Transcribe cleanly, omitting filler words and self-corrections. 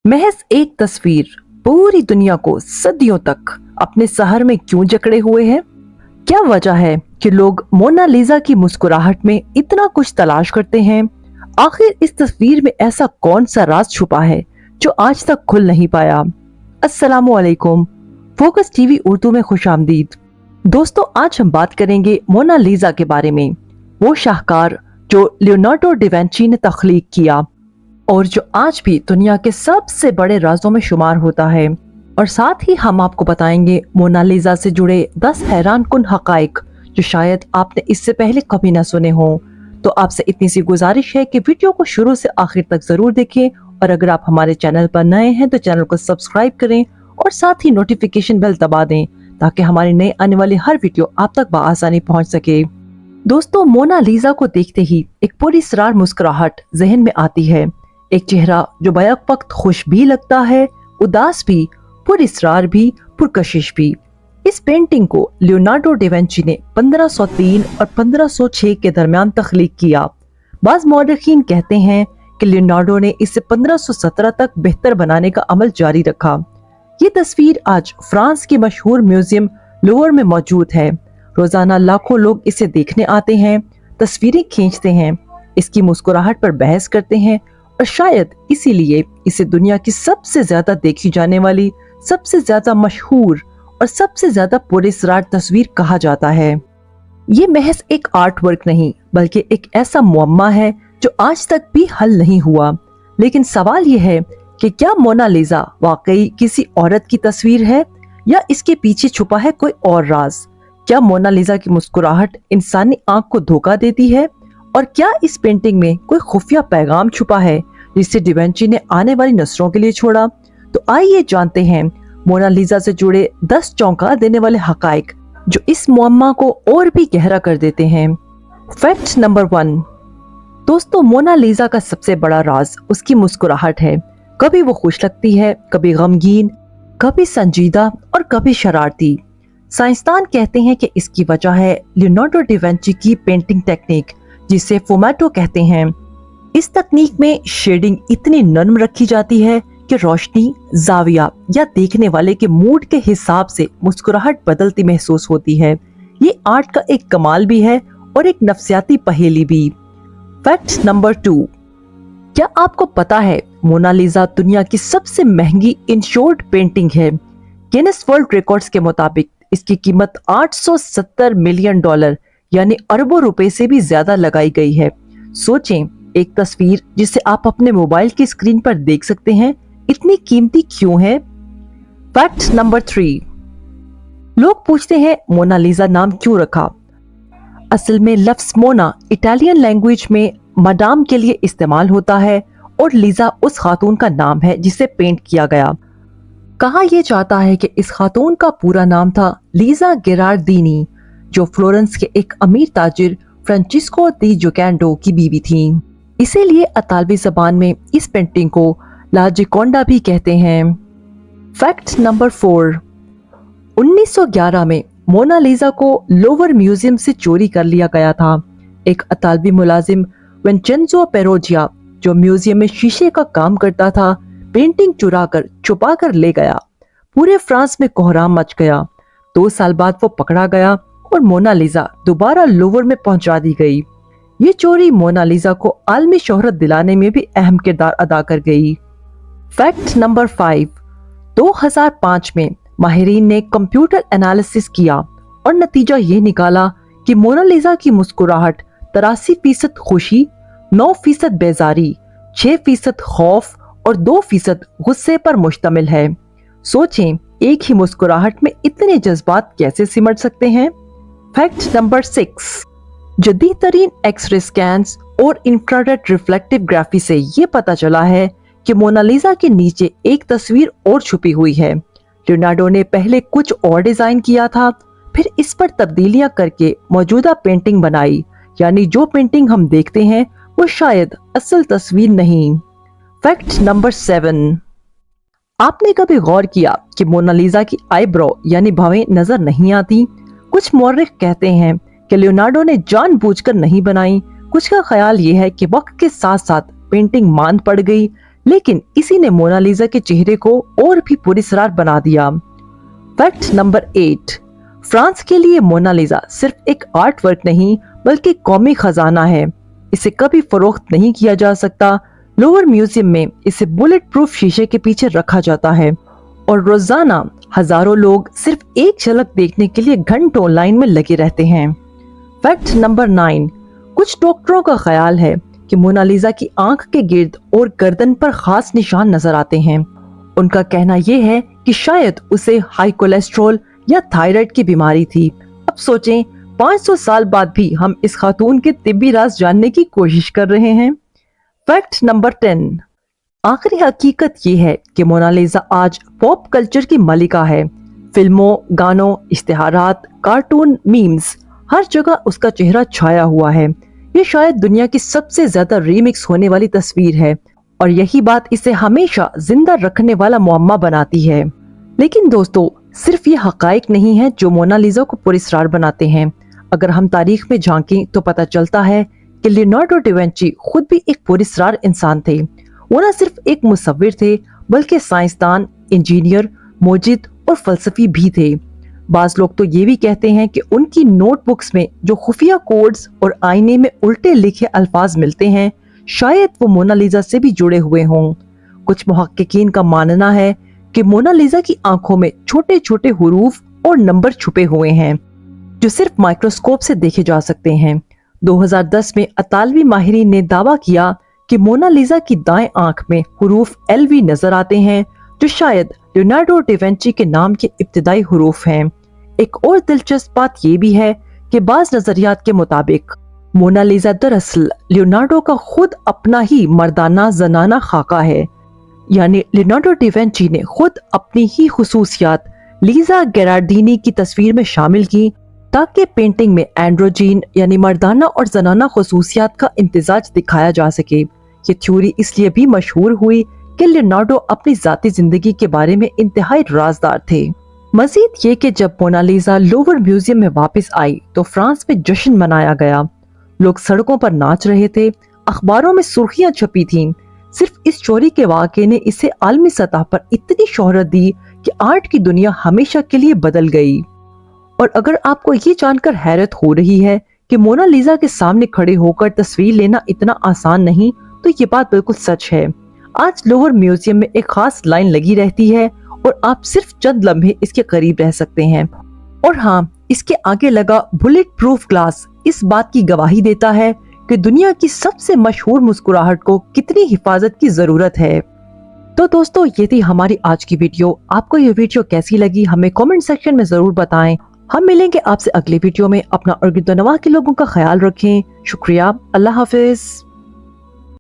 महज एक तस्वीर पूरी दुनिया को सदियों तक अपने शहर में क्यों जकड़े हुए है? क्या वजह है कि लोग मोनालिसा की मुस्कुराहट में इतना कुछ तलाश करते हैं? आखिर इस तस्वीर में ऐसा कौन सा राज छुपा है जो आज तक खुल नहीं पाया? अस्सलामुअलैकुम, फोकस टीवी उर्दू में खुशामदीद। दोस्तों, आज हम बात करेंगे मोनालिसा के बारे में, वो शाहकार जो लियोनार्डो डा विंची ने तख्लीक किया और जो आज भी दुनिया के सबसे बड़े राजों में शुमार होता है। और साथ ही हम आपको बताएंगे मोनालिसा से जुड़े 10 हैरान कुन हकाइक जो शायद आपने इससे पहले कभी ना सुने हों। तो आपसे इतनी सी गुजारिश है कि वीडियो को शुरू से आखिर तक जरूर देखें, और अगर आप हमारे चैनल पर नए हैं तो चैनल को सब्सक्राइब करें और साथ ही नोटिफिकेशन बेल दबा दें ताकि हमारी नई आने वाली हर वीडियो आप तक बआसानी पहुंच सके। दोस्तों, मोनालिसा को देखते ही एक पुरस्रार मुस्कुराहट जहन में आती है। एक चेहरा जो बैक वक्त खुश भी लगता है, उदास भी, पुरस्रार भी, पुरकशिश भी। इस पेंटिंग को लियोनार्डो डा विंची ने 1503 और 1506 के दरमियान तख्लीक किया। बाज़ मौरखीन कहते हैं कि लियोनार्डो ने इसे 1517 तक बेहतर बनाने का अमल जारी रखा। ये तस्वीर आज फ्रांस के मशहूर म्यूजियम लूवर में मौजूद है। रोजाना लाखों लोग इसे देखने आते हैं, तस्वीरें खींचते हैं, इसकी मुस्कुराहट पर बहस करते हैं और शायद इसीलिए इसे दुनिया की सबसे ज्यादा देखी जाने वाली, सबसे ज्यादा मशहूर और सबसे ज्यादा पुरस्कार तस्वीर कहा जाता है। ये महज एक आर्ट वर्क नहीं बल्कि एक ऐसा मुअम्मा है जो आज तक भी हल नहीं हुआ। लेकिन सवाल यह है कि क्या मोनालिसा वाकई किसी औरत की तस्वीर है या इसके पीछे छुपा है कोई और राज? क्या मोनालिसा की मुस्कुराहट इंसानी आंख को धोखा देती है? और क्या इस पेंटिंग में कोई खुफिया पैगाम छुपा है जिसे डा विंची ने आने वाली नस्लों के लिए छोड़ा? तो आइए जानते हैं मोनालिसा से जुड़े 10 चौंका देने वाले हकाइक जो इस मुअम्मा को और भी गहरा कर देते हैं। Fact number 1। दोस्तों, मोनालिसा का सबसे बड़ा राज उसकी मुस्कुराहट है। कभी वो खुश लगती है, कभी गमगीन, कभी संजीदा और कभी शरारती। साइंसदान कहते हैं कि इसकी वजह है लियोनार्डो डा विंची की पेंटिंग टेक्निक, जिसे फुमाटो कहते हैं। इस तकनीक में शेडिंग इतनी नरम रखी जाती है कि रोशनी, जाविया या देखने वाले के मूड के हिसाब से मुस्कुराहट बदलती महसूस होती है। ये आर्ट का एक कमाल भी है और एक नफ्सियाती पहेली भी। Fact number 2। क्या आपको पता है मोनालिसा दुनिया की सबसे महंगी इंश्योर्ड पेंटिंग है? गिनेस वर्ल्ड रिकॉर्ड्स के मुताबिक इसकी कीमत $870 मिलियन यानी अरबों रुपए से भी ज्यादा लगाई गई है। सोचें, एक तस्वीर जिसे आप अपने मोबाइल की स्क्रीन पर देख सकते हैं इतनी कीमती क्यों है? Fact number 3। लोग पूछते हैं मोनालिसा नाम क्यों रखा? असल में लफ्ज मोना इटालियन लैंग्वेज में मदाम के लिए इस्तेमाल होता है और लिसा उस खातून का नाम है जिसे पेंट किया गया। कहा यह जाता है कि इस खातून का पूरा नाम था लिसा गिरार्डिनी, जो फ्लोरेंस के एक अमीर ताजिर फ्रांसिस्को दी जोकैंडो की बीवी थी। इसीलिए अतालवी जबान में इस पेंटिंग को ला जिकोंडा भी कहते हैं। Fact number 4। 1911 में मोनालिसा को लोवर म्यूजियम से चोरी कर लिया गया था। एक अतालवी मुलाजिम विंचेंजो पेरोजिया, जो म्यूजियम में शीशे का काम करता था, पेंटिंग चुरा कर छुपा कर ले गया। पूरे फ्रांस में कोहराम मच गया। 2 साल बाद वो पकड़ा गया और मोनालिसा दोबारा लोवर में पहुंचा दी गई। ये चोरी मोनालिसा को आलमी शोहरत दिलाने में भी अहम किरदार अदा कर गई। Fact number 5। 2005 में माहिरीन ने कंप्यूटर एनालिसिस किया और नतीजा ये निकाला कि मोनालिसा की मुस्कुराहट 83% खुशी, 9% बेजारी, 6% खौफ और 2% गुस्से पर मुश्तमिल है। सोचें, एक ही मुस्कुराहट में इतने जज्बात कैसे सिमट सकते हैं? Fact number 6। जदीद तरीन एक्सरे स्कैन्स और इंफ्रारेड रिफ्लेक्टिव ग्राफी से ये पता चला है कि मोनालिसा के नीचे एक तस्वीर और छुपी हुई है। लियोनार्डो ने पहले कुछ और डिजाइन किया था, फिर इस पर तब्दीलियां करके मौजूदा पेंटिंग बनाई। यानी जो पेंटिंग हम देखते हैं वो शायद असल तस्वीर नहीं। Fact number 7। आपने कभी गौर किया कि मोनालिसा की आईब्रो यानी भवें नजर नहीं आती? कुछ मौर्रिख कहते हैं कि लियोनार्डो ने जानबूझकर नहीं बनाई। कुछ का ख्याल ये है कि वक्त के साथ साथ पेंटिंग मांद पड़ गई लेकिन इसी ने मोनालिसा के चेहरे को और भी पुरस्कार बना दिया। फैक्ट नंबर 8, फ्रांस के लिए मोनालिसा सिर्फ एक आर्ट वर्क नहीं बल्कि कौमी खजाना है। इसे कभी फरोख्त नहीं किया जा सकता। लोवर म्यूजियम में इसे बुलेट प्रूफ शीशे के पीछे रखा जाता है और रोजाना हजारों लोग सिर्फ एक झलक देखने के लिए घंटों लाइन में लगे रहते हैं। फैक्ट नंबर 9, कुछ डॉक्टरों का ख्याल है कि मोनालिसा की आंख के गिर्द और गर्दन पर खास निशान नजर आते हैं। उनका कहना यह है कि शायद उसे हाई कोलेस्ट्रॉल या थायराइड की बीमारी थी। अब सोचें, 500 साल बाद भी हम इस खातून के तिब्बी राज जानने की कोशिश कर रहे हैं। फैक्ट नंबर 10, आखिरी हकीकत ये है कि मोनालिसा आज पॉप कल्चर की मलिका है। फिल्मों, गानों, इश्तिहारात, कार्टून, मीम्स, हर जगह उसका चेहरा छाया हुआ है। ये शायद दुनिया की सबसे ज्यादा रीमिक्स होने वाली तस्वीर है और यही बात इसे हमेशा जिंदा रखने वाला मुअम्मा बनाती है। लेकिन दोस्तों, सिर्फ ये हकाइक नहीं है जो मोनालिसा को पुरस्कार बनाते हैं। अगर हम तारीख में झांकें तो पता चलता है कि लियोनार्डो डा विंची खुद भी एक पुरस्कार इंसान थे। वो न सिर्फ एक मुसव्विर थे बल्कि साइंसदान, इंजीनियर, मोजिद और फलसफी भी थे। बाज लोग तो ये भी कहते हैं कि उनकी नोटबुक्स में जो खुफिया कोड्स और आईने में उल्टे लिखे अल्फाज मिलते हैं, शायद वो मोनालिसा से भी जुड़े हुए हों। कुछ मुहक्किकीन का मानना है कि मोनालिसा की आंखों में छोटे छोटे हुरूफ और नंबर छुपे हुए हैं जो सिर्फ माइक्रोस्कोप से देखे जा सकते हैं। 2010 में अतालवी माहिरीन ने दावा किया कि मोनालिसा की दाएं आंख में हुरूफ LV नजर आते हैं जो शायद लियोनार्डो डा विंची के नाम के इब्तिदाई हुरूफ हैं। एक और दिलचस्प बात ये भी है कि बाज नजरियात के मुताबिक मोनालिसा दरअसल लियोनार्डो का खुद अपना ही मर्दाना जनाना खाका है। यानी लियोनार्डो डा विंची ने खुद अपनी ही खुसूसियात लीजा गेरार्डिनी की तस्वीर में शामिल की ताकि पेंटिंग में एंड्रोजीन यानी मर्दाना और जनाना खुसूसियात का इम्तिजाज दिखाया जा सके। ये थ्योरी इसलिए भी मशहूर हुई कि लियोनार्डो अपनी जाती जिंदगी के बारे में इंतहाई राजदार थे। मजीद ये कि जब मोनालिसा लोवर म्यूजियम में वापस आई तो फ्रांस में जश्न मनाया गया। लोग सड़कों पर नाच रहे थे, अखबारों में सुर्खियां छपी थीं। सिर्फ इस चोरी के वाक़े ने इसे आलमी सतह पर इतनी शोहरत दी कि आर्ट की दुनिया हमेशा के लिए बदल गई। और अगर आपको ये जानकर हैरत हो रही है कि मोनालिसा के सामने खड़े होकर तस्वीर लेना इतना आसान नहीं, तो ये बात बिल्कुल सच है। आज लोवर म्यूजियम में एक खास लाइन लगी रहती है और आप सिर्फ चंद लम्हे इसके करीब रह सकते हैं। और हाँ, इसके आगे लगा बुलेट प्रूफ ग्लास इस बात की गवाही देता है कि दुनिया की सबसे मशहूर मुस्कुराहट को कितनी हिफाजत की जरूरत है। तो दोस्तों, ये थी हमारी आज की वीडियो। आपको ये वीडियो कैसी लगी हमें कमेंट सेक्शन में जरूर बताएं। हम मिलेंगे आपसे अगली वीडियो में। अपना और गिरदोनवा के लोगों का ख्याल रखें। शुक्रिया। अल्लाह हाफिज।